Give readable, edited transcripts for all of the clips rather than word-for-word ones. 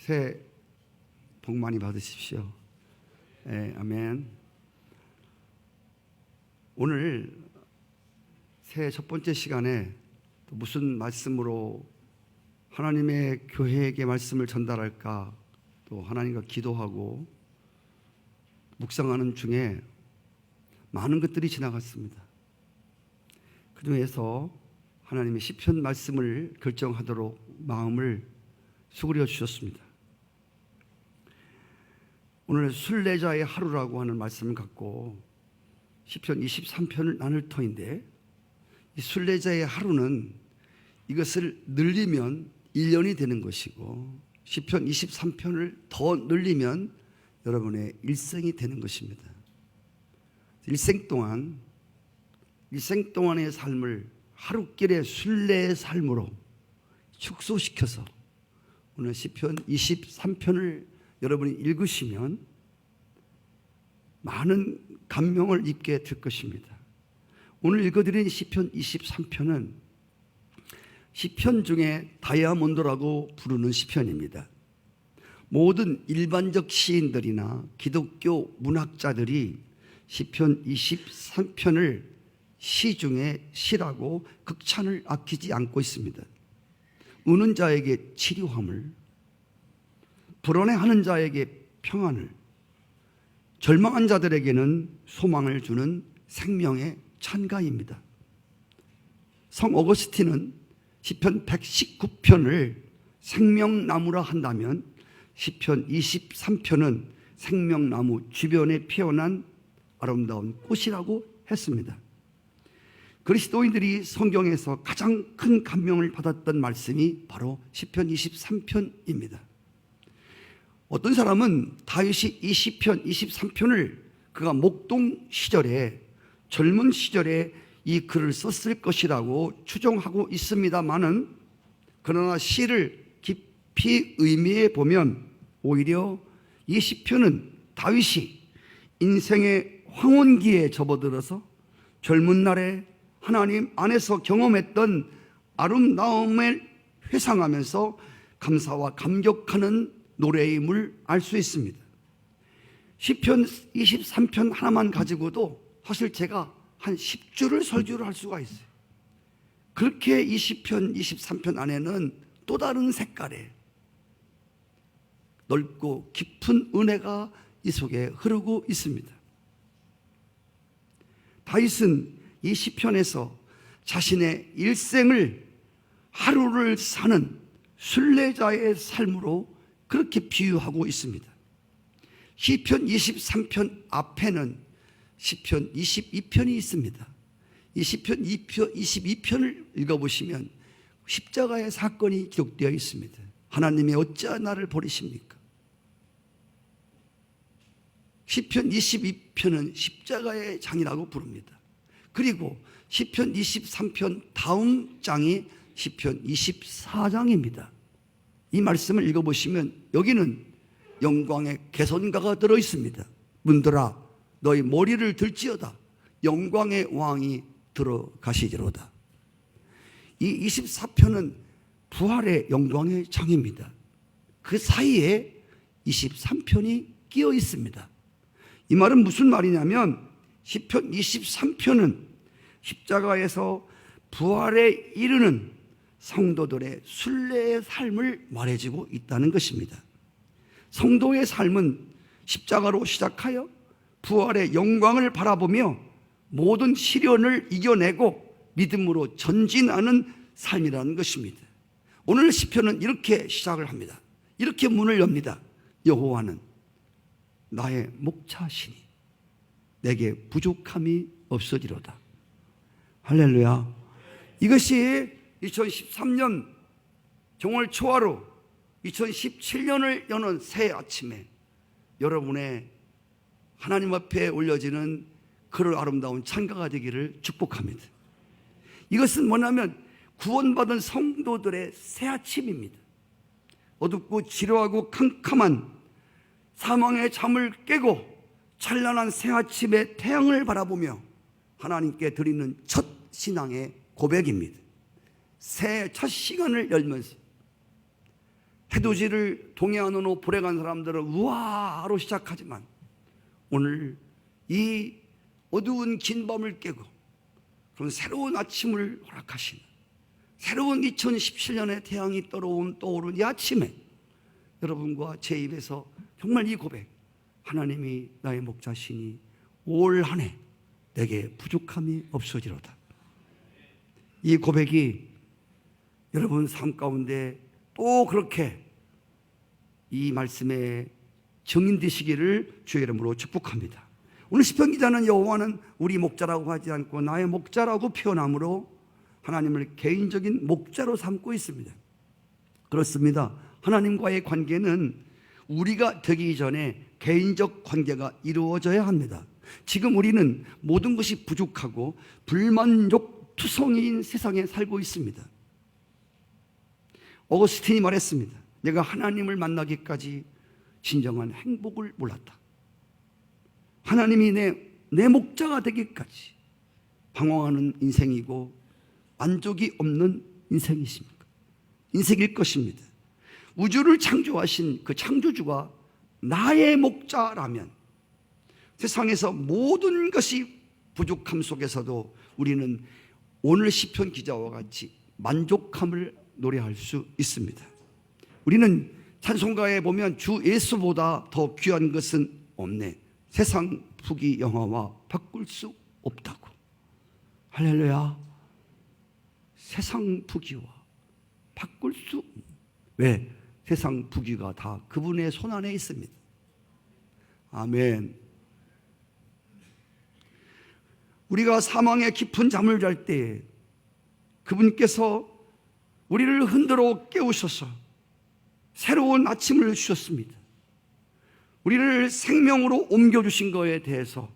새해 복 많이 받으십시오. 네, 아멘. 오늘 새해 첫 번째 시간에 또 무슨 말씀으로 하나님의 교회에게 말씀을 전달할까, 또 하나님과 기도하고 묵상하는 중에 많은 것들이 지나갔습니다. 그 중에서 하나님의 시편 말씀을 결정하도록 마음을 수그려 주셨습니다. 오늘 순례자의 하루라고 하는 말씀을 갖고 시편 23편을 나눌 터인데, 이 순례자의 하루는 이것을 늘리면 1년이 되는 것이고, 시편 23편을 더 늘리면 여러분의 일생이 되는 것입니다. 일생 동안의 삶을 하루길의 순례의 삶으로 축소시켜서 오늘 시편 23편을 여러분이 읽으시면 많은 감명을 입게 될 것입니다. 오늘 읽어드린 시편 23편은 시편 중에 다이아몬드라고 부르는 시편입니다. 모든 일반적 시인들이나 기독교 문학자들이 시편 23편을 시 중에 시라고 극찬을 아끼지 않고 있습니다. 우는 자에게 치료함을, 불안해하는 자에게 평안을, 절망한 자들에게는 소망을 주는 생명의 찬가입니다. 성 어거스틴은 시편 119편을 생명나무라 한다면 시편 23편은 생명나무 주변에 피어난 아름다운 꽃이라고 했습니다. 그리스도인들이 성경에서 가장 큰 감명을 받았던 말씀이 바로 시편 23편입니다. 어떤 사람은 다윗이 이 시편 23편을 그가 목동 시절에, 젊은 시절에 이 글을 썼을 것이라고 추정하고 있습니다만은, 그러나 시를 깊이 의미해 보면 오히려 이 시편은 다윗이 인생의 황혼기에 접어들어서 젊은 날에 하나님 안에서 경험했던 아름다움을 회상하면서 감사와 감격하는 노래임을 알 수 있습니다. 시편 23편 하나만 가지고도 사실 제가 한 10주를 설교를 할 수가 있어요. 그렇게 이 시편 23편 안에는 또 다른 색깔의 넓고 깊은 은혜가 이 속에 흐르고 있습니다. 다윗은 이 시편에서 자신의 일생을 하루를 사는 순례자의 삶으로 그렇게 비유하고 있습니다. 시편 23편 앞에는 시편 22편이 있습니다. 이 시편 22편을 읽어보시면 십자가의 사건이 기록되어 있습니다. 하나님이 어찌하여 나를 버리십니까? 시편 22편은 십자가의 장이라고 부릅니다. 그리고 시편 23편 다음 장이 시편 24장입니다. 이 말씀을 읽어보시면 여기는 영광의 개선가가 들어있습니다. 문들아 너희 머리를 들지어다, 영광의 왕이 들어가시리로다. 이 24편은 부활의 영광의 장입니다. 그 사이에 23편이 끼어 있습니다. 이 말은 무슨 말이냐면, 시편 23편은 십자가에서 부활에 이르는 성도들의 순례의 삶을 말해주고 있다는 것입니다. 성도의 삶은 십자가로 시작하여 부활의 영광을 바라보며 모든 시련을 이겨내고 믿음으로 전진하는 삶이라는 것입니다. 오늘 시편은 이렇게 시작을 합니다. 이렇게 문을 엽니다. 여호와는 나의 목자시니 내게 부족함이 없으리로다. 할렐루야. 이것이 2013년 정월 초하루 2017년을 여는 새 아침에 여러분의 하나님 앞에 올려지는 그런 아름다운 찬가가 되기를 축복합니다. 이것은 뭐냐면 구원받은 성도들의 새 아침입니다. 어둡고 지루하고 캄캄한 사망의 잠을 깨고 찬란한 새 아침의 태양을 바라보며 하나님께 드리는 첫 신앙의 고백입니다. 새해 첫 시간을 열면서 해돋이를 동해안으로 보내간 사람들은 우와로 시작하지만 오늘 이 어두운 긴 밤을 깨고 그런 새로운 아침을 허락하신 새로운 2017년의 태양이 떠오른 이 아침에 여러분과 제 입에서 정말 이 고백, 하나님이 나의 목자시니 올 한 해 내게 부족함이 없어지로다. 이 고백이 여러분 삶 가운데 또 그렇게 이 말씀에 증인되시기를 주의 이름으로 축복합니다. 오늘 시편 기자는 여호와는 우리 목자라고 하지 않고 나의 목자라고 표현함으로 하나님을 개인적인 목자로 삼고 있습니다. 그렇습니다. 하나님과의 관계는 우리가 되기 전에 개인적 관계가 이루어져야 합니다. 지금 우리는 모든 것이 부족하고 불만족투성이인 세상에 살고 있습니다. 어거스틴이 말했습니다. 내가 하나님을 만나기까지 진정한 행복을 몰랐다. 하나님이 내 목자가 되기까지 방황하는 인생이고 만족이 없는 인생일 것입니다. 우주를 창조하신 그 창조주가 나의 목자라면 세상에서 모든 것이 부족함 속에서도 우리는 오늘 시편 기자와 같이 만족함을 노래할 수 있습니다. 우리는 찬송가에 보면 주 예수보다 더 귀한 것은 없네. 세상 부귀 영화와 바꿀 수 없다고. 할렐루야. 세상 부귀와 바꿀 수 왜? 세상 부귀가 다 그분의 손 안에 있습니다. 아멘. 우리가 사망의 깊은 잠을 잘 때 그분께서 우리를 흔들어 깨우셔서 새로운 아침을 주셨습니다. 우리를 생명으로 옮겨주신 것에 대해서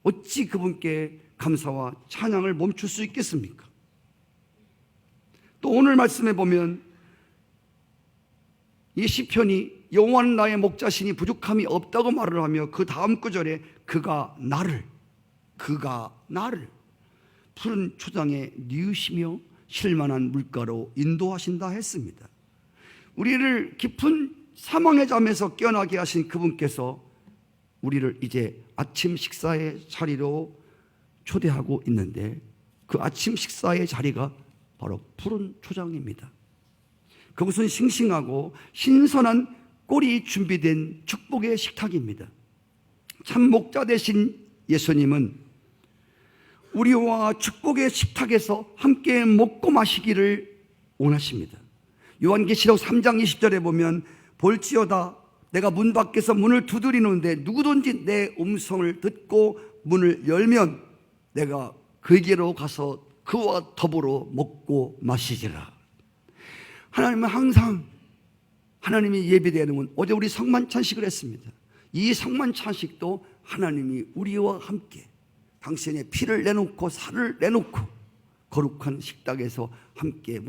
어찌 그분께 감사와 찬양을 멈출 수 있겠습니까? 또 오늘 말씀에 보면 이 시편이 여호와는 나의 목자시니 부족함이 없다고 말을 하며 그 다음 구절에 그가 나를 푸른 초장에 뉘우시며 쉴만한 물가로 인도하신다 했습니다. 우리를 깊은 사망의 잠에서 깨어나게 하신 그분께서 우리를 이제 아침 식사의 자리로 초대하고 있는데 그 아침 식사의 자리가 바로 푸른 초장입니다. 그것은 싱싱하고 신선한 꼴이 준비된 축복의 식탁입니다. 참 목자 되신 예수님은 우리와 축복의 식탁에서 함께 먹고 마시기를 원하십니다. 요한계시록 3장 20절에 보면 볼지어다 내가 문 밖에서 문을 두드리는데 누구든지 내 음성을 듣고 문을 열면 내가 그에게로 가서 그와 더불어 먹고 마시리라. 하나님은 항상 하나님이 예배되는 어제 우리 성만찬식을 했습니다. 이 성만찬식도 하나님이 우리와 함께 당신의 피를 내놓고 살을 내놓고 거룩한 식탁에서 함께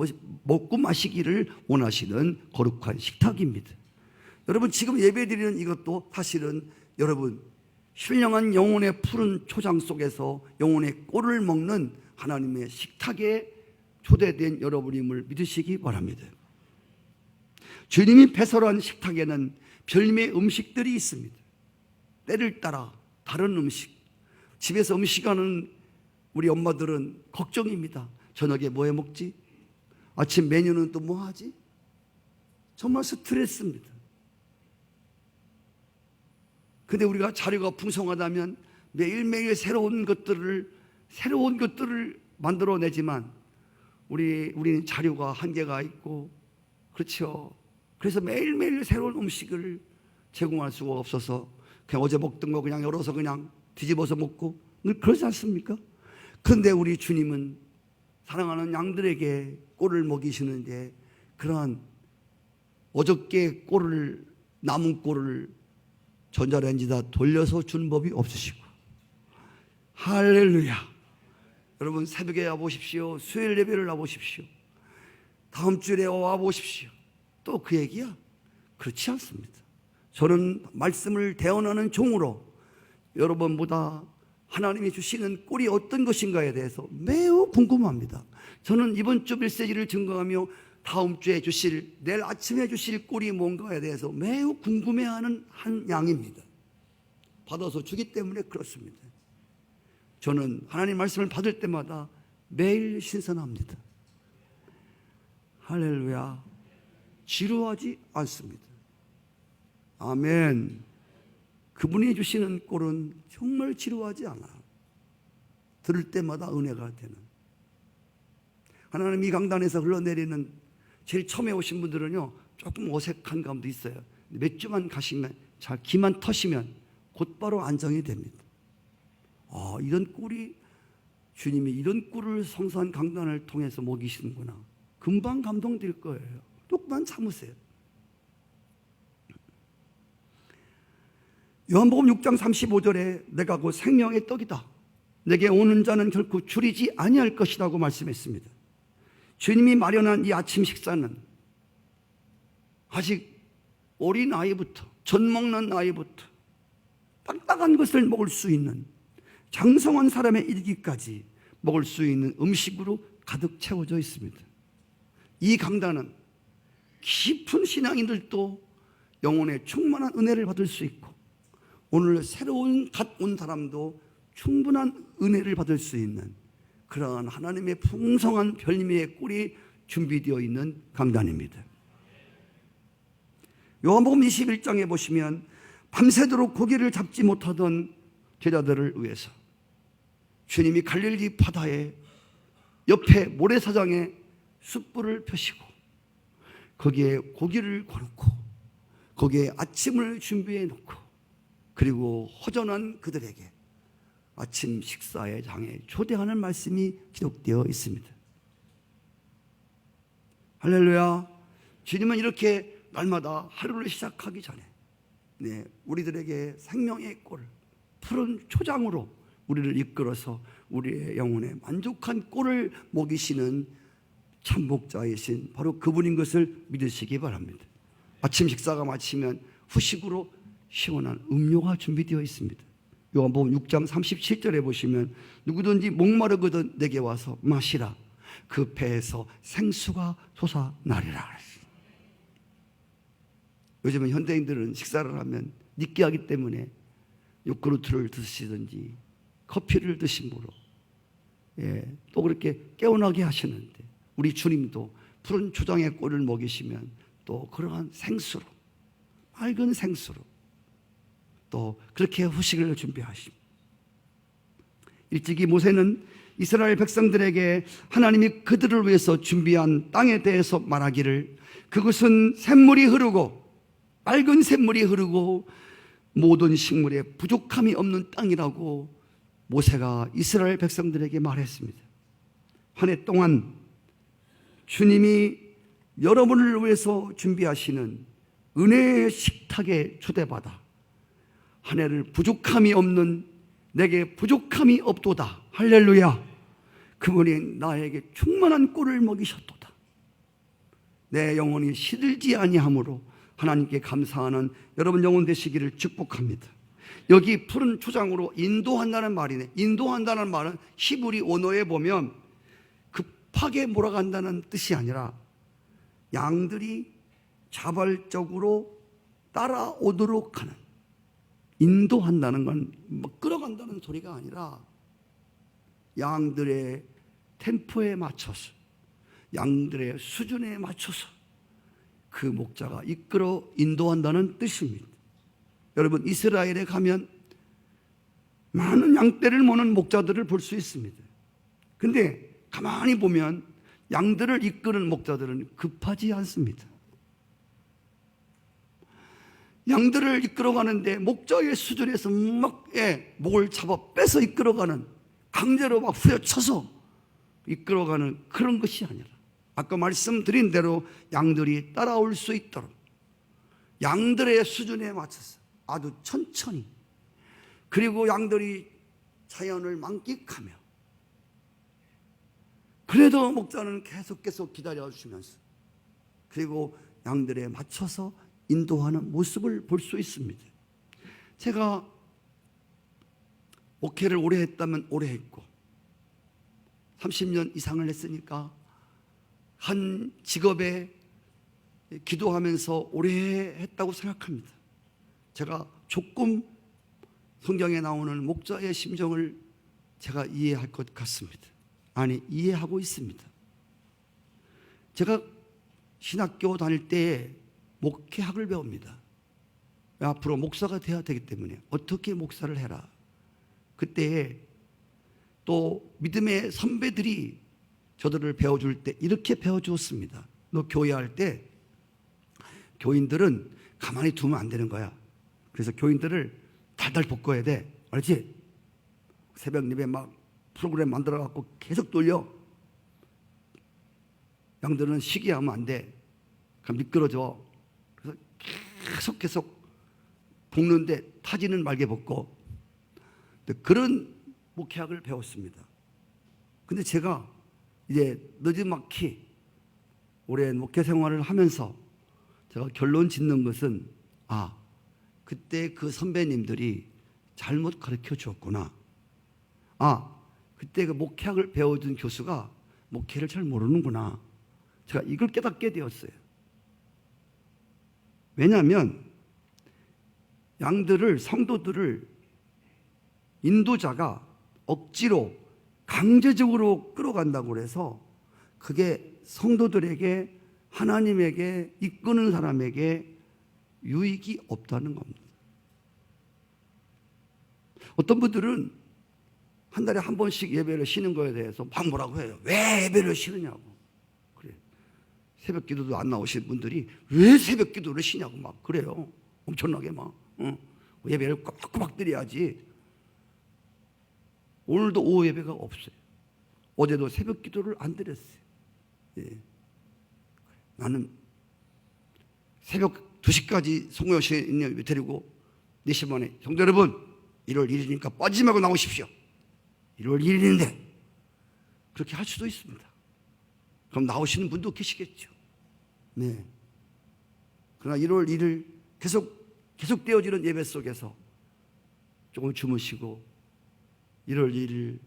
먹고 마시기를 원하시는 거룩한 식탁입니다. 여러분 지금 예배드리는 이것도 사실은 여러분 신령한 영혼의 푸른 초장 속에서 영혼의 꼴을 먹는 하나님의 식탁에 초대된 여러분임을 믿으시기 바랍니다. 주님이 배설한 식탁에는 별미의 음식들이 있습니다. 때를 따라 다른 음식. 집에서 음식하는 우리 엄마들은 걱정입니다. 저녁에 뭐 해 먹지? 아침 메뉴는 또 뭐 하지? 정말 스트레스입니다. 근데 우리가 자료가 풍성하다면 매일매일 새로운 것들을 만들어내지만 우리는 자료가 한계가 있고 그렇죠. 그래서 매일매일 새로운 음식을 제공할 수가 없어서 그냥 어제 먹던 거 그냥 열어서 그냥 뒤집어서 먹고 그러지 않습니까? 그런데 우리 주님은 사랑하는 양들에게 꼴을 먹이시는데 그러한 어저께 남은 꼴을 전자레인지다 돌려서 준 법이 없으시고 할렐루야. 여러분 새벽에 와보십시오. 수요일 예배를 와보십시오. 다음 주에 와보십시오. 또 그 얘기야? 그렇지 않습니다. 저는 말씀을 대언하는 종으로 여러분보다 하나님이 주시는 꼴이 어떤 것인가에 대해서 매우 궁금합니다. 저는 이번 주 메시지를 증거하며 다음 주에 주실, 내일 아침에 주실 꿀이 뭔가에 대해서 매우 궁금해하는 한 양입니다. 받아서 주기 때문에 그렇습니다. 저는 하나님 말씀을 받을 때마다 매일 신선합니다. 할렐루야. 지루하지 않습니다. 아멘. 그분이 주시는 꼴은 정말 지루하지 않아요. 들을 때마다 은혜가 되는. 하나님 이 강단에서 흘러내리는 제일 처음에 오신 분들은요 조금 어색한 감도 있어요. 몇 주만 가시면, 잘 기만 터시면 곧바로 안정이 됩니다. 이런 꼴이, 주님이 이런 꼴을 성수한 강단을 통해서 먹이시는구나. 금방 감동될 거예요. 조금만 참으세요. 요한복음 6장 35절에 내가 곧 생명의 떡이다, 내게 오는 자는 결코 줄이지 아니할 것이라고 말씀했습니다. 주님이 마련한 이 아침 식사는 아직 어린 아이부터, 젖 먹는 아이부터 딱딱한 것을 먹을 수 있는, 장성한 사람에 이르기까지 먹을 수 있는 음식으로 가득 채워져 있습니다. 이 강단은 깊은 신앙인들도 영혼의 충만한 은혜를 받을 수 있고, 오늘 새로운 갓 온 사람도 충분한 은혜를 받을 수 있는 그러한 하나님의 풍성한 별미의 꿀이 준비되어 있는 강단입니다. 요한복음 21장에 보시면 밤새도록 고기를 잡지 못하던 제자들을 위해서 주님이 갈릴리 바다에 옆에 모래사장에 숯불을 펴시고 거기에 고기를 구워놓고 거기에 아침을 준비해 놓고, 그리고 허전한 그들에게 아침 식사의 장에 초대하는 말씀이 기록되어 있습니다. 할렐루야. 주님은 이렇게 날마다 하루를 시작하기 전에 우리들에게 생명의 꿀, 푸른 초장으로 우리를 이끌어서 우리의 영혼에 만족한 꿀을 먹이시는 참목자이신 바로 그분인 것을 믿으시기 바랍니다. 아침 식사가 마치면 후식으로 시원한 음료가 준비되어 있습니다. 요한복음 6장 37절에 보시면 누구든지 목마르거든 내게 와서 마시라, 그 배에서 생수가 솟아나리라. 요즘은 현대인들은 식사를 하면 느끼하기 때문에 요구르트를 드시든지 커피를 드심으로 또 그렇게 개운하게 하시는데, 우리 주님도 푸른 초장의 꿀을 먹이시면 또 그러한 생수로, 맑은 생수로 또 그렇게 후식을 준비하십니다. 일찍이 모세는 이스라엘 백성들에게 하나님이 그들을 위해서 준비한 땅에 대해서 말하기를, 그것은 샘물이 흐르고 맑은 샘물이 흐르고 모든 식물에 부족함이 없는 땅이라고 모세가 이스라엘 백성들에게 말했습니다. 한 해 동안 주님이 여러분을 위해서 준비하시는 은혜의 식탁에 초대받아 한 해를 부족함이 없는, 내게 부족함이 없도다, 할렐루야, 그분이 나에게 충만한 꿀을 먹이셨도다, 내 영혼이 시들지 아니하므로 하나님께 감사하는 여러분 영혼 되시기를 축복합니다. 여기 푸른 초장으로 인도한다는 말이네. 인도한다는 말은 히브리 원어에 보면 급하게 몰아간다는 뜻이 아니라 양들이 자발적으로 따라오도록 하는, 인도한다는 건 끌어간다는 소리가 아니라 양들의 템포에 맞춰서, 양들의 수준에 맞춰서 그 목자가 이끌어 인도한다는 뜻입니다. 여러분, 이스라엘에 가면 많은 양떼를 모는 목자들을 볼 수 있습니다. 근데 가만히 보면 양들을 이끄는 목자들은 급하지 않습니다. 양들을 이끌어가는데 목자의 수준에서 목을 잡아 빼서 이끌어가는, 강제로 막 후려쳐서 이끌어가는 그런 것이 아니라, 아까 말씀드린 대로 양들이 따라올 수 있도록 양들의 수준에 맞춰서 아주 천천히, 그리고 양들이 자연을 만끽하며, 그래도 목자는 계속 기다려주시면서 그리고 양들에 맞춰서 인도하는 모습을 볼 수 있습니다. 제가 목회를 오래 했다면 오래 했고 30년 이상을 했으니까 한 직업에 기도하면서 오래 했다고 생각합니다. 제가 조금 성경에 나오는 목자의 심정을 제가 이해할 것 같습니다. 아니, 이해하고 있습니다. 제가 신학교 다닐 때 목회학을 배웁니다. 앞으로 목사가 되어야 되기 때문에 어떻게 목사를 해라. 그때 또 믿음의 선배들이 저들을 배워줄 때 이렇게 배워주었습니다. 너 교회할 때 교인들은 가만히 두면 안 되는 거야. 그래서 교인들을 달달 볶아야 돼. 알지? 새벽 예배 막 프로그램 만들어갖고 계속 돌려. 양들은 시기하면 안 돼. 그럼 미끄러져. 그래서 계속 볶는데 타지는 말게 볶고. 그런 목회학을 배웠습니다. 근데 제가 이제 늦지막히 오랜 목회 생활을 하면서 제가 결론 짓는 것은 그때 그 선배님들이 잘못 가르쳐 주었구나. 그때 그 목회학을 배워준 교수가 목회를 잘 모르는구나. 제가 이걸 깨닫게 되었어요. 왜냐하면 양들을, 성도들을 인도자가 억지로 강제적으로 끌어간다고 해서 그게 성도들에게, 하나님에게, 이끄는 사람에게 유익이 없다는 겁니다. 어떤 분들은 한 달에 한 번씩 예배를 쉬는 거에 대해서 막 뭐라고 해요. 왜 예배를 쉬느냐고. 그래. 새벽 기도도 안 나오신 분들이 왜 새벽 기도를 쉬냐고 막 그래요. 엄청나게 막. 예배를 꼬박꼬박 드려야지. 오늘도 오후 예배가 없어요. 어제도 새벽 기도를 안 드렸어요. 예. 나는 새벽 2시까지 송영신 데리고 4시 만에 성도 여러분 1월 1일이니까 빠지지 말고 나오십시오. 1월 1일인데 그렇게 할 수도 있습니다. 그럼 나오시는 분도 계시겠죠. 네. 그러나 1월 1일 계속 되어지는 예배 속에서 조금 주무시고 1월 1일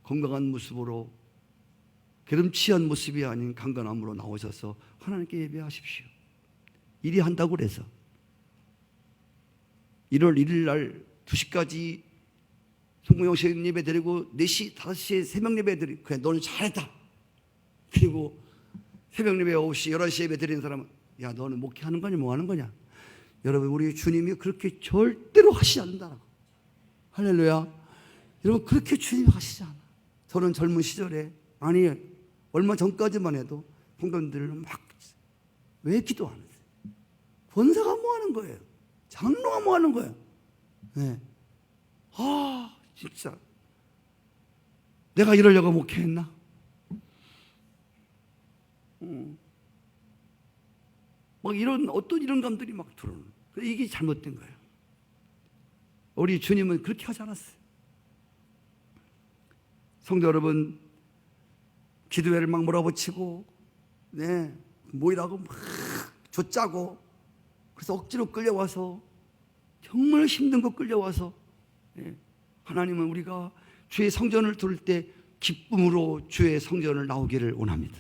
건강한 모습으로 게름치한 모습이 아닌 강건함으로 나오셔서 하나님께 예배하십시오. 일이 한다고 그래서 1월 1일 날 2시까지 송무영 예배 드리고 4시, 5시에 새벽 예배 드리고 그래 너는 잘했다. 그리고 새벽 예배 9시, 11시 예배 드리는 사람은 야 너는 목회하는 거냐 뭐 하는 거냐. 여러분 우리 주님이 그렇게 절대로 하시지 않는다라고. 할렐루야. 여러분 그렇게 주님이 하시지 않아. 저는 젊은 시절에 얼마 전까지만 해도 성도님들은 막 왜 기도 안 했어요? 권사가 뭐 하는 거예요? 장로가 뭐 하는 거예요? 네. 진짜 내가 이러려고 목회했나? 막 이런 감들이 막 들어오는. 이게 잘못된 거예요. 우리 주님은 그렇게 하지 않았어요. 성도 여러분, 기도회를 막 몰아붙이고, 네, 모이라고 막 줬짜고, 그래서 억지로 끌려와서, 정말 힘든 거 끌려와서, 네, 하나님은 우리가 주의 성전을 들을 때 기쁨으로 주의 성전을 나오기를 원합니다.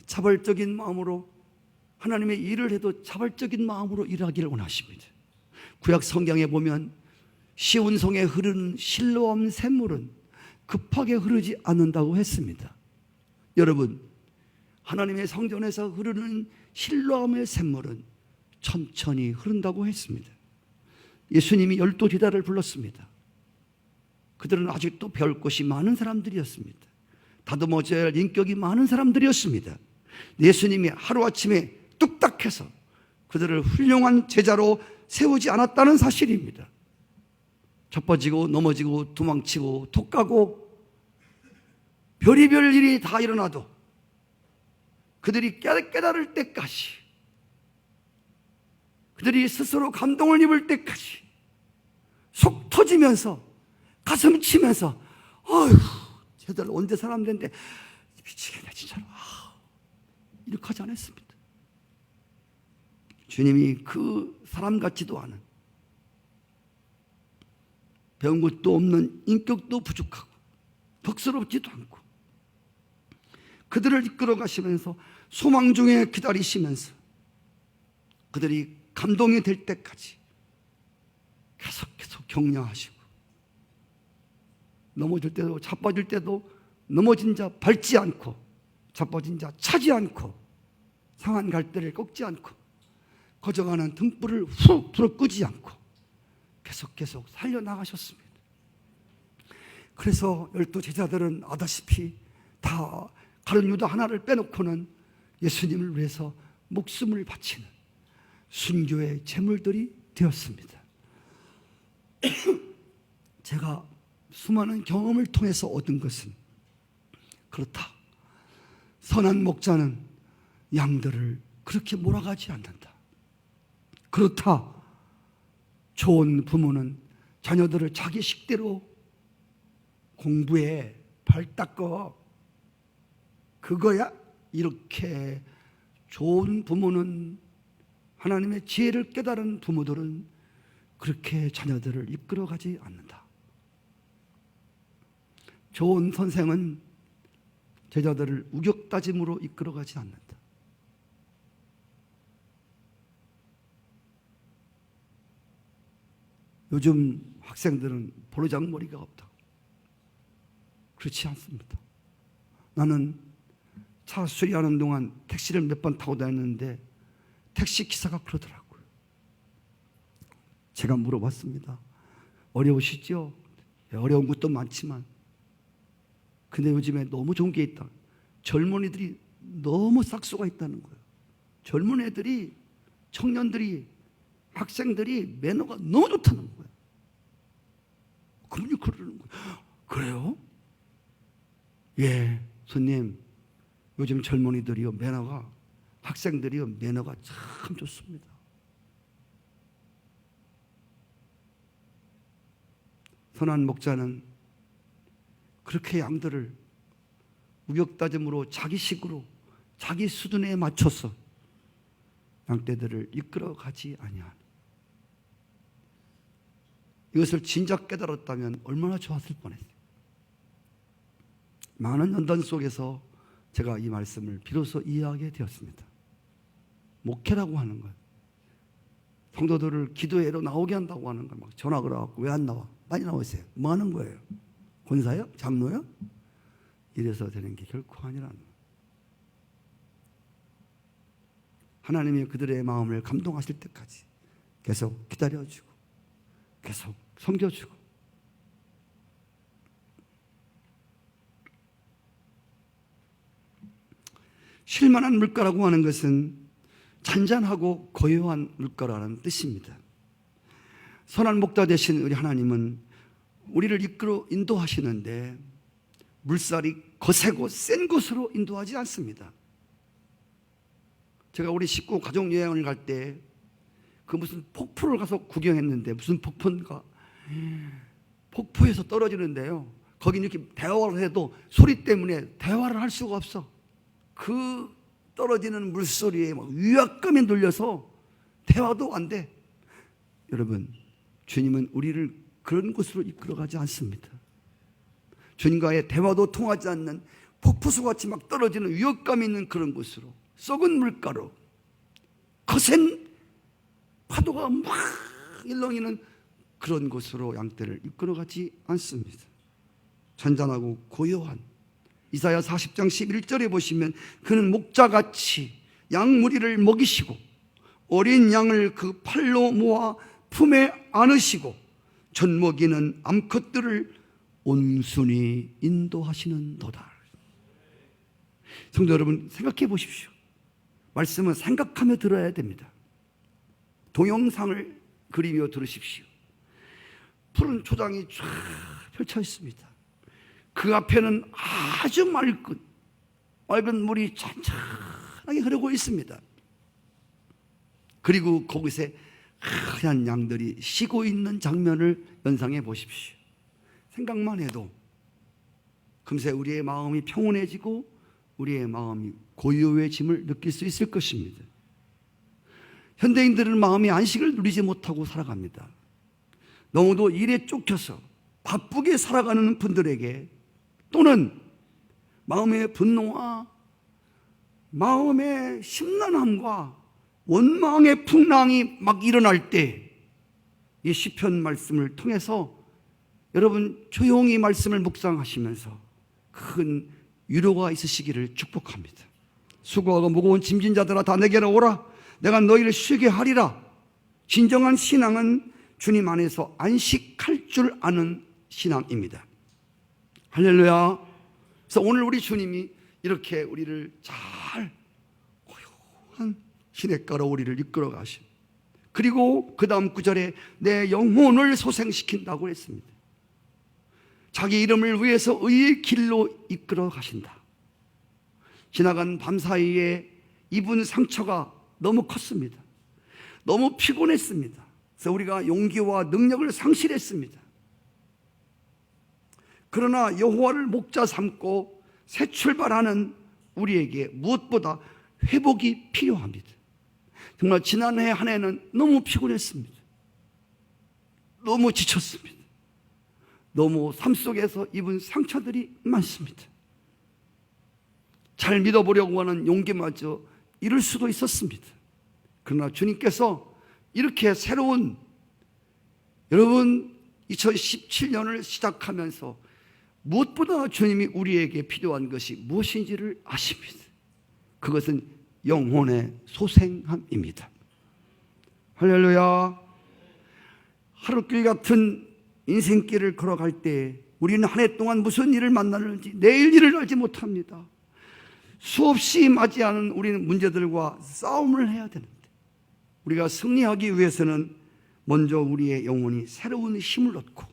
자발적인 마음으로, 하나님의 일을 해도 자발적인 마음으로 일하기를 원하십니다. 구약 성경에 보면 시온성에 흐르는 실로암 샘물은 급하게 흐르지 않는다고 했습니다. 여러분, 하나님의 성전에서 흐르는 실로암의 샘물은 천천히 흐른다고 했습니다. 예수님이 12제자를 불렀습니다. 그들은 아직도 배울 것이 많은 사람들이었습니다. 다듬어져야 할 인격이 많은 사람들이었습니다. 예수님이 하루아침에 뚝딱해서 그들을 훌륭한 제자로 세우지 않았다는 사실입니다. 자빠지고 넘어지고 도망치고 톡 까고 별의별 일이 다 일어나도 그들이 깨달을 때까지, 그들이 스스로 감동을 입을 때까지 속 터지면서 가슴 치면서 아휴 쟤들 언제 사람 된데 미치겠네 진짜로 이렇게 하지 않았습니다. 주님이 그 사람 같지도 않은, 배운 것도 없는, 인격도 부족하고 덕스럽지도 않고 그들을 이끌어 가시면서 소망 중에 기다리시면서 그들이 감동이 될 때까지 계속 격려하시고, 넘어질 때도 자빠질 때도 넘어진 자 밟지 않고, 자빠진 자 차지 않고, 상한 갈대를 꺾지 않고, 거저가는 등불을 훅 불어 끄지 않고 계속 살려나가셨습니다. 그래서 12 제자들은 아다시피 다 가룟 유다 하나를 빼놓고는 예수님을 위해서 목숨을 바치는 순교의 제물들이 되었습니다. 제가 수많은 경험을 통해서 얻은 것은 그렇다. 선한 목자는 양들을 그렇게 몰아가지 않는다. 그렇다. 좋은 부모는 자녀들을 자기 식대로 공부해, 발 닦어, 그거야? 이렇게 좋은 부모는, 하나님의 지혜를 깨달은 부모들은 그렇게 자녀들을 이끌어가지 않는다. 좋은 선생은 제자들을 우격다짐으로 이끌어가지 않는다. 요즘 학생들은 보르장머리가 없다. 그렇지 않습니다. 나는 차 수리하는 동안 택시를 몇 번 타고 다녔는데 택시 기사가 그러더라고요. 제가 물어봤습니다. 어려우시죠? 어려운 것도 많지만, 근데 요즘에 너무 좋은 게 있다. 젊은이들이 너무 싹수가 있다는 거예요. 젊은 애들이, 청년들이, 학생들이 매너가 너무 좋다는 거예요. 그분이 그러는 거예요. 그래요? 예, 손님, 요즘 젊은이들이요, 매너가, 학생들이요, 매너가 참 좋습니다. 선한 목자는 그렇게 양들을 우격다짐으로 자기식으로, 자기 수준에 맞춰서 양떼들을 이끌어가지 아니하는, 이것을 진작 깨달았다면 얼마나 좋았을 뻔했어요. 많은 연단 속에서 제가 이 말씀을 비로소 이해하게 되었습니다. 목회라고 하는 것, 성도들을 기도회로 나오게 한다고 하는 걸 막 전화 걸어갖고 왜 안 나와? 빨리 나오세요. 뭐 하는 거예요? 권사요? 장로요? 이래서 되는 게 결코 아니라는 거예요. 하나님이 그들의 마음을 감동하실 때까지 계속 기다려주고 계속 섬겨주고, 쉴만한 물가라고 하는 것은 잔잔하고 고요한 물가라는 뜻입니다. 선한 목자 되신 우리 하나님은 우리를 이끌어 인도하시는데 물살이 거세고 센 곳으로 인도하지 않습니다. 제가 우리 식구 가족여행을 갈 때 그 무슨 폭포를 가서 구경했는데, 무슨 폭포인가, 폭포에서 떨어지는데요, 거기 이렇게 대화를 해도 소리 때문에 대화를 할 수가 없어. 그 떨어지는 물소리에 막 위압감에 눌려서 대화도 안 돼. 여러분, 주님은 우리를 그런 곳으로 이끌어가지 않습니다. 주님과의 대화도 통하지 않는 폭포수같이 막 떨어지는 위협감 있는 그런 곳으로, 썩은 물가로, 거센 파도가 막 일렁이는 그런 곳으로 양떼를 이끌어가지 않습니다. 잔잔하고 고요한, 이사야 40장 11절에 보시면 그는 목자같이 양 무리를 먹이시고 어린 양을 그 팔로 모아 품에 안으시고 젖먹이는 암컷들을 온순히 인도하시는도다. 성도 여러분, 생각해 보십시오. 말씀은 생각하며 들어야 됩니다. 동영상을 그리며 들으십시오. 푸른 초장이 쫙 펼쳐 있습니다. 그 앞에는 아주 맑은 물이 찬찬하게 흐르고 있습니다. 그리고 거기서 하얀 양들이 쉬고 있는 장면을 연상해 보십시오. 생각만 해도 금세 우리의 마음이 평온해지고 우리의 마음이 고요해짐을 느낄 수 있을 것입니다. 현대인들은 마음의 안식을 누리지 못하고 살아갑니다. 너무도 일에 쫓겨서 바쁘게 살아가는 분들에게, 또는 마음의 분노와 마음의 심란함과 원망의 풍랑이 막 일어날 때 이 시편 말씀을 통해서 여러분 조용히 말씀을 묵상하시면서 큰 위로가 있으시기를 축복합니다. 수고하고 무거운 짐진 자들아 다 내게로 오라. 내가 너희를 쉬게 하리라. 진정한 신앙은 주님 안에서 안식할 줄 아는 신앙입니다. 할렐루야. 그래서 오늘 우리 주님이 이렇게 우리를 잘 고요한 시냇가로 우리를 이끌어 가십니다. 그리고 그 다음 구절에 내 영혼을 소생시킨다고 했습니다. 자기 이름을 위해서 의의 길로 이끌어 가신다. 지나간 밤사이에 입은 상처가 너무 컸습니다. 너무 피곤했습니다. 그래서 우리가 용기와 능력을 상실했습니다. 그러나 여호와를 목자 삼고 새 출발하는 우리에게 무엇보다 회복이 필요합니다. 정말 지난해 한 해는 너무 피곤했습니다. 너무 지쳤습니다. 너무 삶 속에서 입은 상처들이 많습니다. 잘 믿어보려고 하는 용기마저 잃을 수도 있었습니다. 그러나 주님께서 이렇게 새로운 여러분 2017년을 시작하면서 무엇보다 주님이 우리에게 필요한 것이 무엇인지를 아십니다. 그것은 영혼의 소생함입니다. 할렐루야. 하루길 같은 인생길을 걸어갈 때 우리는 한 해 동안 무슨 일을 만나는지 내일 일을 알지 못합니다. 수없이 맞이하는 우리는 문제들과 싸움을 해야 되는데 우리가 승리하기 위해서는 먼저 우리의 영혼이 새로운 힘을 얻고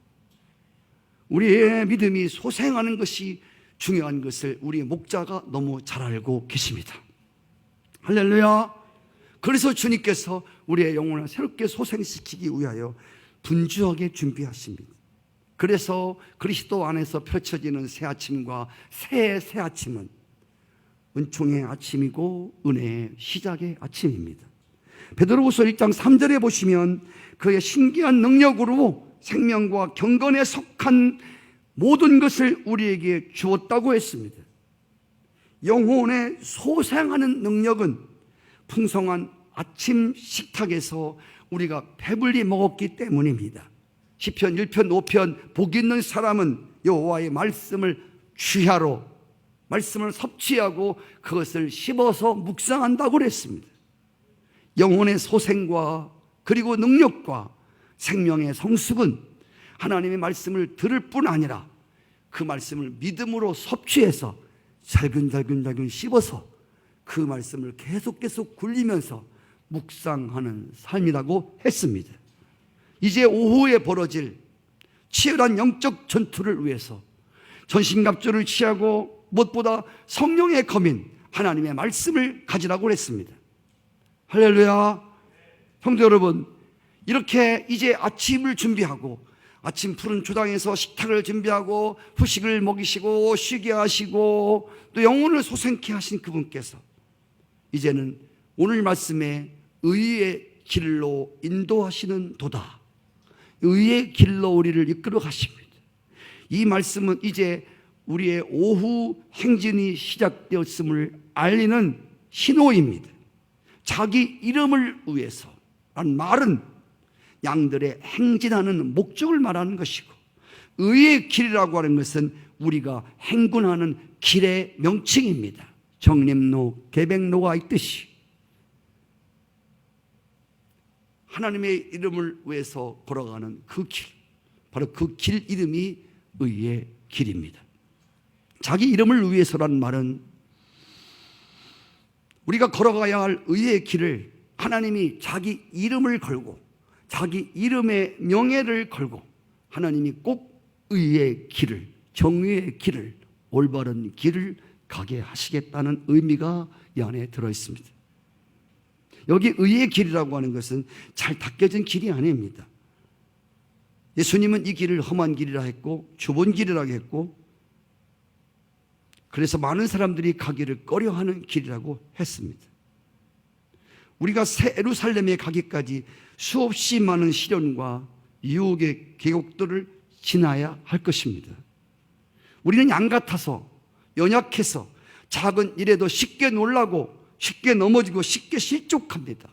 우리의 믿음이 소생하는 것이 중요한 것을 우리 목자가 너무 잘 알고 계십니다. 할렐루야. 그래서 주님께서 우리의 영혼을 새롭게 소생시키기 위하여 분주하게 준비하십니다. 그래서 그리스도 안에서 펼쳐지는 새 아침과 새 아침은 은총의 아침이고 은혜의 시작의 아침입니다. 베드로후서 1장 3절에 보시면 그의 신기한 능력으로 생명과 경건에 속한 모든 것을 우리에게 주었다고 했습니다. 영혼의 소생하는 능력은 풍성한 아침 식탁에서 우리가 배불리 먹었기 때문입니다. 시편 1편 5편 복 있는 사람은 여호와의 말씀을 취하로 말씀을 섭취하고 그것을 씹어서 묵상한다고 그랬습니다. 영혼의 소생과 그리고 능력과 생명의 성숙은 하나님의 말씀을 들을 뿐 아니라 그 말씀을 믿음으로 섭취해서 잘근잘근 씹어서 그 말씀을 계속 굴리면서 묵상하는 삶이라고 했습니다. 이제 오후에 벌어질 치열한 영적 전투를 위해서 전신갑주를 취하고 무엇보다 성령의 검인 하나님의 말씀을 가지라고 했습니다. 할렐루야. 성도 여러분, 이렇게 이제 아침을 준비하고 아침 푸른 초당에서 식탁을 준비하고 후식을 먹이시고 쉬게 하시고 또 영혼을 소생케 하신 그분께서 이제는 오늘 말씀에 의의 길로 인도하시는 도다. 의의 길로 우리를 이끌어 가십니다. 이 말씀은 이제 우리의 오후 행진이 시작되었음을 알리는 신호입니다. 자기 이름을 위해서라는 말은 양들의 행진하는 목적을 말하는 것이고 의의 길이라고 하는 것은 우리가 행군하는 길의 명칭입니다. 정림로, 계백로가 있듯이 하나님의 이름을 위해서 걸어가는 그 길, 바로 그 길 이름이 의의 길입니다. 자기 이름을 위해서라는 말은 우리가 걸어가야 할 의의 길을 하나님이 자기 이름을 걸고 자기 이름의 명예를 걸고 하나님이 꼭 의의 길을, 정의의 길을, 올바른 길을 가게 하시겠다는 의미가 이 안에 들어있습니다. 여기 의의 길이라고 하는 것은 잘 닦여진 길이 아닙니다. 예수님은 이 길을 험한 길이라 했고 좁은 길이라고 했고 그래서 많은 사람들이 가기를 꺼려하는 길이라고 했습니다. 우리가 새 예루살렘에 가기까지 수없이 많은 시련과 유혹의 계곡들을 지나야 할 것입니다. 우리는 양 같아서 연약해서 작은 일에도 쉽게 놀라고 쉽게 넘어지고 쉽게 실족합니다.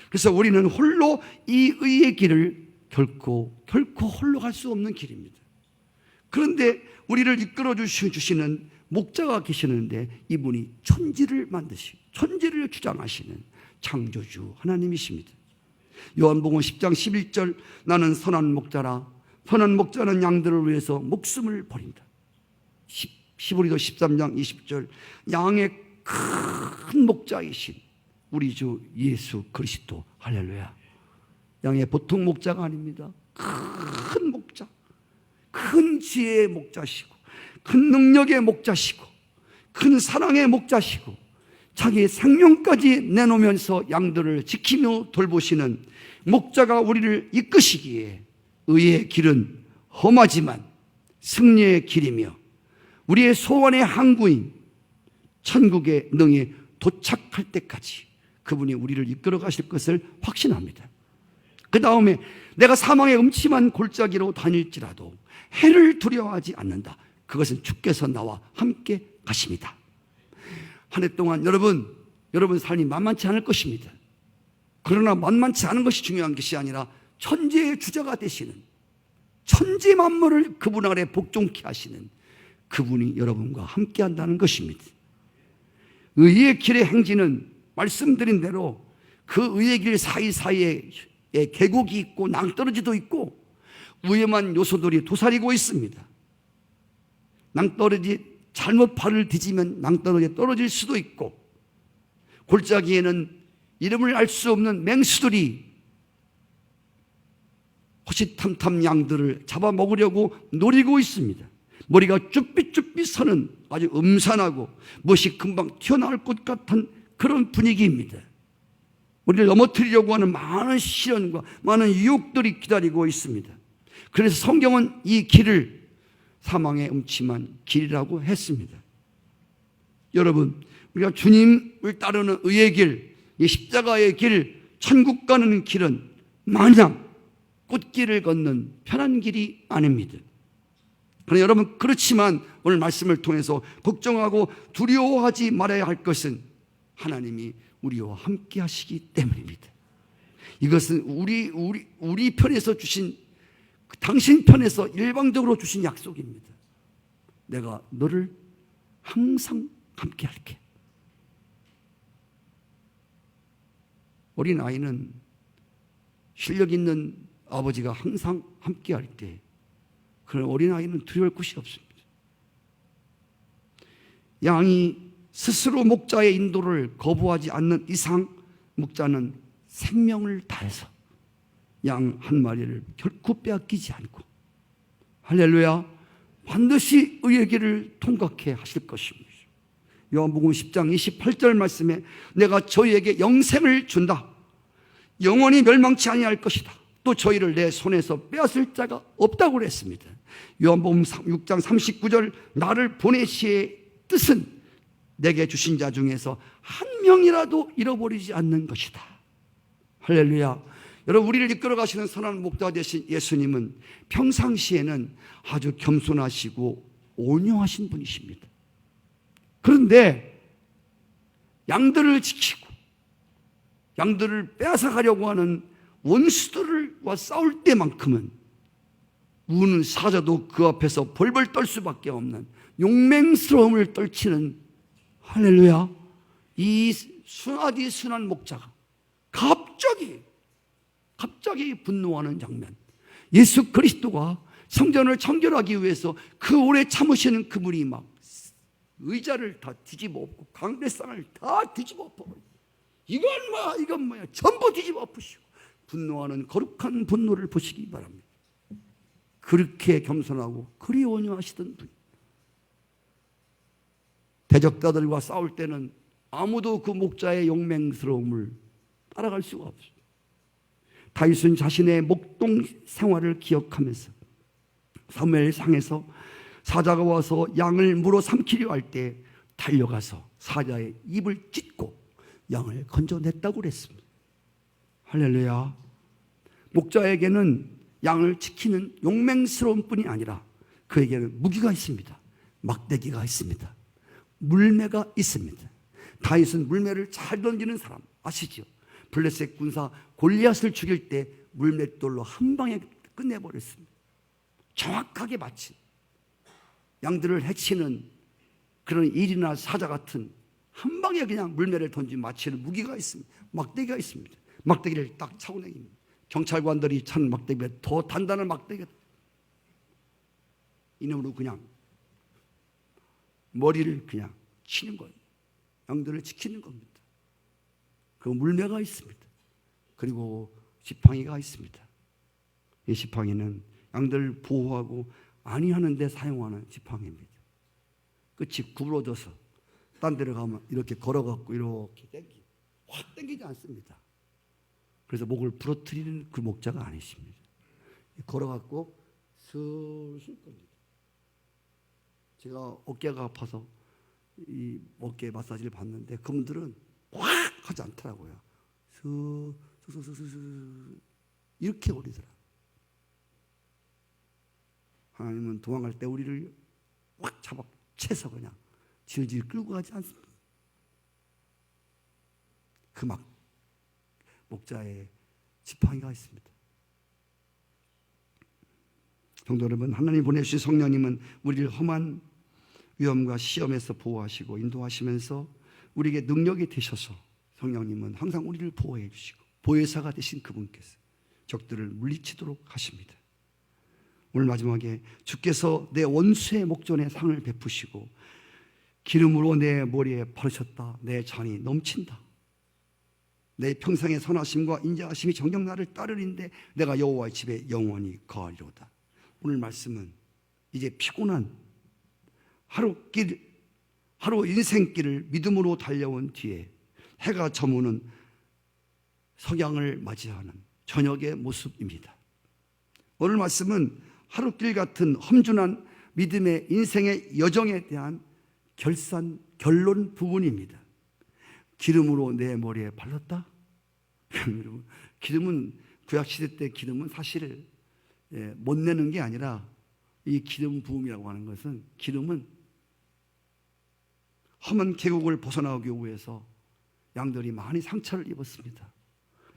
그래서 우리는 홀로 이 의의 길을 결코 홀로 갈 수 없는 길입니다. 그런데 우리를 이끌어 주시는 목자가 계시는데 이분이 천지를 만드시고 천지를 주장하시는 창조주 하나님이십니다. 요한복음 10장 11절 나는 선한 목자라 선한 목자는 양들을 위해서 목숨을 버린다. 히브리서 13장 20절 양의 큰 목자이신 우리 주 예수 그리스도 할렐루야. 양의 보통 목자가 아닙니다. 큰 목자, 큰 지혜의 목자시고 큰 능력의 목자시고 큰 사랑의 목자시고 자기의 생명까지 내놓으면서 양들을 지키며 돌보시는 목자가 우리를 이끄시기에 의의 길은 험하지만 승리의 길이며 우리의 소원의 항구인 천국의 능에 도착할 때까지 그분이 우리를 이끌어 가실 것을 확신합니다. 그 다음에 내가 사망의 음침한 골짜기로 다닐지라도 해를 두려워하지 않는다. 그것은 주께서 나와 함께 가십니다. 한 해 동안 여러분 삶이 만만치 않을 것입니다. 그러나 만만치 않은 것이 중요한 것이 아니라 천지의 주자가 되시는 천지 만물을 그분 아래 복종케 하시는 그분이 여러분과 함께 한다는 것입니다. 의의 길의 행진은 말씀드린 대로 그 의의 길 사이사이에 계곡이 있고 낭떠러지도 있고 위험한 요소들이 도사리고 있습니다. 낭떠러지 잘못 발을 디디면 낭떠러지에 떨어질 수도 있고 골짜기에는 이름을 알 수 없는 맹수들이 호시탐탐 양들을 잡아먹으려고 노리고 있습니다. 머리가 쭈삣쭈삣 서는 아주 음산하고 멋이 금방 튀어나올 것 같은 그런 분위기입니다. 우리를 넘어뜨리려고 하는 많은 시련과 많은 유혹들이 기다리고 있습니다. 그래서 성경은 이 길을 사망의 음침한 길이라고 했습니다. 여러분, 우리가 주님을 따르는 의의 길, 이 십자가의 길, 천국 가는 길은 마냥 꽃길을 걷는 편한 길이 아닙니다. 그러나 여러분, 그렇지만 오늘 말씀을 통해서 걱정하고 두려워하지 말아야 할 것은 하나님이 우리와 함께 하시기 때문입니다. 이것은 우리 편에서 주신, 당신 편에서 일방적으로 주신 약속입니다. 내가 너를 항상 함께 할게. 어린 아이는 실력 있는 아버지가 항상 함께 할 때 그런 어린 아이는 두려울 것이 없습니다. 양이 스스로 목자의 인도를 거부하지 않는 이상 목자는 생명을 다해서 양 한 마리를 결코 빼앗기지 않고 할렐루야 반드시 의의 길을 통과케 하실 것입니다. 요한복음 10장 28절 말씀에 내가 저희에게 영생을 준다. 영원히 멸망치 아니할 것이다. 또 저희를 내 손에서 빼앗을 자가 없다고 그랬습니다. 요한복음 6장 39절 나를 보내시의 뜻은 내게 주신 자 중에서 한 명이라도 잃어버리지 않는 것이다. 할렐루야. 여러분, 우리를 이끌어 가시는 선한 목자 되신 예수님은 평상시에는 아주 겸손하시고 온유하신 분이십니다. 그런데 양들을 지키고 양들을 빼앗아가려고 하는 원수들과 싸울 때만큼은 우는 사자도 그 앞에서 벌벌 떨 수밖에 없는 용맹스러움을 떨치는 할렐루야 이 순하디 순한 목자가 갑자기 분노하는 장면. 예수 그리스도가 성전을 청결하기 위해서 그 오래 참으시는 그분이 막 의자를 다 뒤집어 엎고 강대상을 다 뒤집어 엎어버리고 이건 뭐야 전부 뒤집어 엎으시고 분노하는 거룩한 분노를 보시기 바랍니다. 그렇게 겸손하고 그리 온유하시던 분. 대적자들과 싸울 때는 아무도 그 목자의 용맹스러움을 따라갈 수가 없어요. 다윗은 자신의 목동 생활을 기억하면서 사무엘상에서 사자가 와서 양을 물어 삼키려 할 때 달려가서 사자의 입을 찢고 양을 건져냈다고 그랬습니다. 할렐루야. 목자에게는 양을 지키는 용맹스러운 뿐이 아니라 그에게는 무기가 있습니다. 막대기가 있습니다. 물매가 있습니다. 다윗은 물매를 잘 던지는 사람 아시죠? 블레셋 군사 골리앗을 죽일 때 물맷돌로 한 방에 끝내버렸습니다. 정확하게 맞힌, 양들을 해치는 그런 일이나 사자 같은 한 방에 그냥 물매를 던진 마치는 무기가 있습니다. 막대기가 있습니다. 막대기를 딱 차고 다닙니다. 경찰관들이 차는 막대기가 더 단단한 막대기가, 이놈으로 그냥 머리를 그냥 치는 거예요. 양들을 지키는 겁니다. 그 물매가 있습니다. 그리고 지팡이가 있습니다. 이 지팡이는 양들을 보호하고 안위하는 데 사용하는 지팡이입니다. 끝이 구부러져서 딴 데로 가면 이렇게 걸어갖고 이렇게 확 당기지 않습니다. 그래서 목을 부러뜨리는 그 목자가 아니십니다. 걸어갖고 슬슬 겁니다. 제가 어깨가 아파서 이 어깨 마사지를 받는데 그분들은 확 하지 않더라고요. 이렇게 오리더라. 하나님은 도망갈 때 우리를 확 잡아 채서 그냥 질질 끌고 가지 않습니다. 그 막 목자의 지팡이가 있습니다. 성도 여러분, 하나님 보내주신 성령님은 우리를 험한 위험과 시험에서 보호하시고 인도하시면서 우리에게 능력이 되셔서, 성령님은 항상 우리를 보호해 주시고 보혜사가 되신 그분께서 적들을 물리치도록 하십니다. 오늘 마지막에 주께서 내 원수의 목전에 상을 베푸시고 기름으로 내 머리에 바르셨다. 내 잔이 넘친다. 내 평생의 선하심과 인자하심이 정녕 나를 따르는데 내가 여호와의 집에 영원히 거하리로다. 오늘 말씀은 이제 피곤한 하루 인생길을 믿음으로 달려온 뒤에 해가 저무는 석양을 맞이하는 저녁의 모습입니다. 오늘 말씀은 하루길 같은 험준한 믿음의 인생의 여정에 대한 결론 부분입니다. 기름으로 내 머리에 발랐다? 기름은 구약시대 때 기름은 사실 못 내는 게 아니라, 이 기름 부음이라고 하는 것은, 기름은 험한 계곡을 벗어나오기 위해서 양들이 많이 상처를 입었습니다.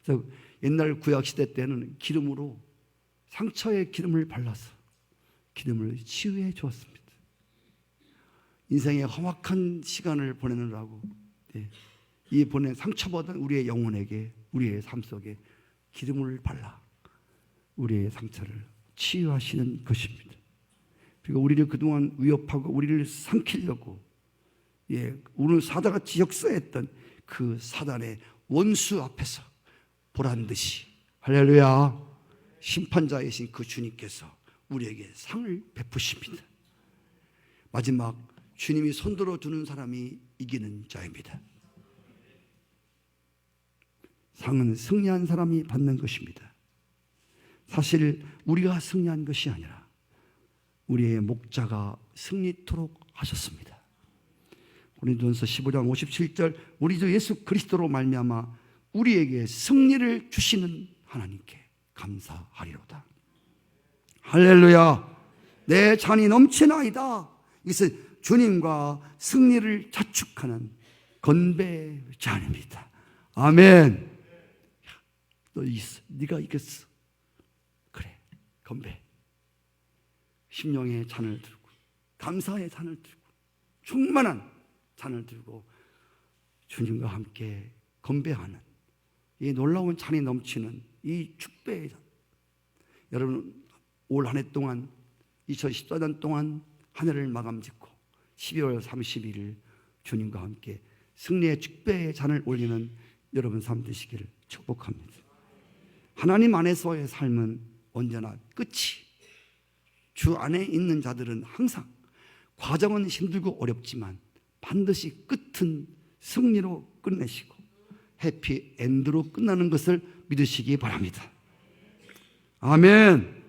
그래서 옛날 구약시대 때는 기름으로, 상처에 기름을 발라서 기름을 치유해 주었습니다. 인생의 험악한 시간을 보내느라고 이 보낸 상처받은 우리의 영혼에게, 우리의 삶 속에 기름을 발라 우리의 상처를 치유하시는 것입니다. 그리고 우리를 그동안 위협하고 우리를 삼키려고 오늘 사자같이 역사했던 그 사단의 원수 앞에서 보란듯이, 할렐루야, 심판자이신 그 주님께서 우리에게 상을 베푸십니다. 마지막, 주님이 손들어 주는 사람이 이기는 자입니다. 상은 승리한 사람이 받는 것입니다. 사실 우리가 승리한 것이 아니라 우리의 목자가 승리토록 하셨습니다. 고린도전서 15장 57절, 우리 주 예수 그리스도로 말미암아 우리에게 승리를 주시는 하나님께 감사하리로다. 할렐루야. 내 잔이 넘치나이다. 이것은 주님과 승리를 자축하는 건배 잔입니다. 아멘. 너 있어, 네가 이겼어. 그래, 건배. 심령의 잔을 들고, 감사의 잔을 들고, 충만한 잔을 들고 주님과 함께 건배하는 이 놀라운 잔이 넘치는 이 축배의 잔. 여러분, 올 한 해 동안, 2014년 동안 한 해를 마감 짓고 12월 31일 주님과 함께 승리의 축배의 잔을 올리는 여러분 삶 되시기를 축복합니다. 하나님 안에서의 삶은 언제나 끝이, 주 안에 있는 자들은 항상 과정은 힘들고 어렵지만 반드시 끝은 승리로 끝내시고 해피엔드로 끝나는 것을 믿으시기 바랍니다. 아멘.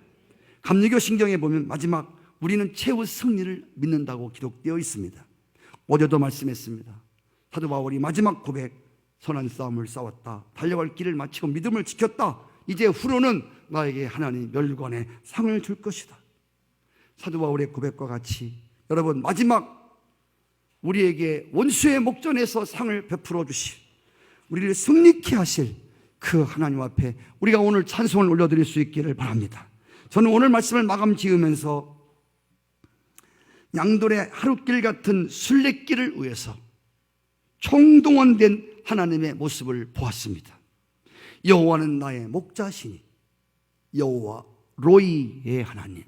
감리교 신경에 보면 마지막 우리는 최후 승리를 믿는다고 기록되어 있습니다. 어제도 말씀했습니다. 사도 바울이 마지막 고백, 선한 싸움을 싸웠다, 달려갈 길을 마치고 믿음을 지켰다, 이제 후로는 나에게 하나님 멸관의 상을 줄 것이다. 사도 바울의 고백과 같이 여러분, 마지막 우리에게 원수의 목전에서 상을 베풀어 주시 우리를 승리케 하실 그 하나님 앞에 우리가 오늘 찬송을 올려드릴 수 있기를 바랍니다. 저는 오늘 말씀을 마감 지으면서 양돌의 하룻길 같은 순례길을 위해서 총동원된 하나님의 모습을 보았습니다. 여호와는 나의 목자시니 여호와 로이의 하나님,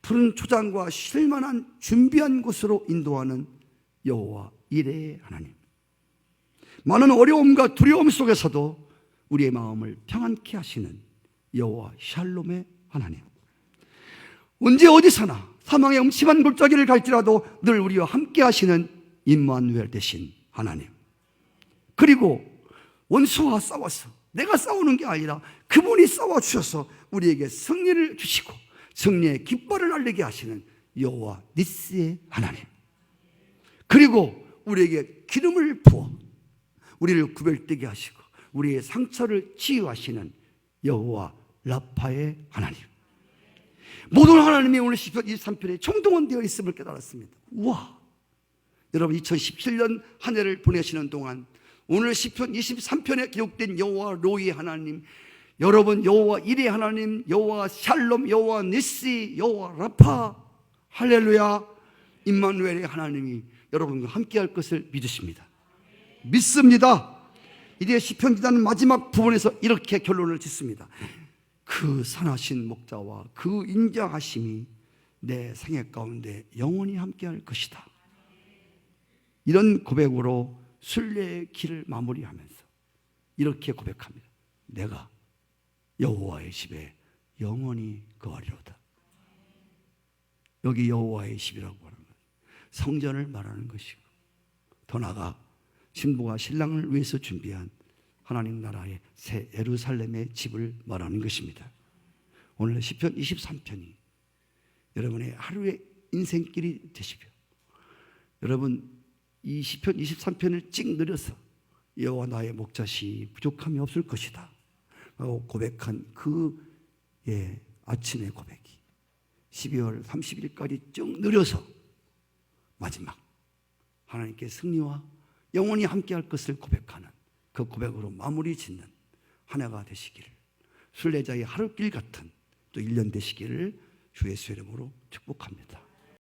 푸른 초장과 쉴만한 준비한 곳으로 인도하는 여호와 이레의 하나님, 많은 어려움과 두려움 속에서도 우리의 마음을 평안케 하시는 여호와 샬롬의 하나님, 언제 어디서나 사망의 음침한 골짜기를 갈지라도 늘 우리와 함께 하시는 임마누엘 되신 하나님, 그리고 원수와 싸워서 내가 싸우는 게 아니라 그분이 싸워주셔서 우리에게 승리를 주시고 승리의 깃발을 날리게 하시는 여호와 니스의 하나님, 그리고 우리에게 기름을 부어 우리를 구별되게 하시고 우리의 상처를 치유하시는 여호와 라파의 하나님, 모든 하나님이 오늘 시편 23편에 총동원되어 있음을 깨달았습니다. 우와! 여러분, 2017년 한 해를 보내시는 동안 오늘 시편 23편에 기록된 여호와 로이의 하나님, 여러분 여호와 이레 하나님, 여호와 샬롬, 여호와 니시, 여호와 라파, 할렐루야, 임마누엘의 하나님이 여러분과 함께할 것을 믿으십니다. 믿습니다. 이제 시편 기자는 마지막 부분에서 이렇게 결론을 짓습니다. 그 선하신 목자와 그 인자하심이 내 생애 가운데 영원히 함께할 것이다. 이런 고백으로 순례의 길을 마무리하면서 이렇게 고백합니다. 내가 여호와의 집에 영원히 거하리로다. 여기 여호와의 집이라고 하는 것, 성전을 말하는 것이고, 더 나아가 신부가 신랑을 위해서 준비한 하나님 나라의 새 예루살렘의 집을 말하는 것입니다. 오늘 시편 23편이 여러분의 하루의 인생길이 되시며, 여러분 이 시편 23편을 찍 늘어서 여호와 나의 목자시 부족함이 없을 것이다 라고 고백한 그 아침의 고백이 12월 30일까지 쭉 늘어서 마지막 하나님께 승리와 영원히 함께할 것을 고백하는 그 고백으로 마무리 짓는 한 해가 되시기를, 순례자의 하룻길 같은 또 1년 되시기를 주의 예수 이름으로 축복합니다.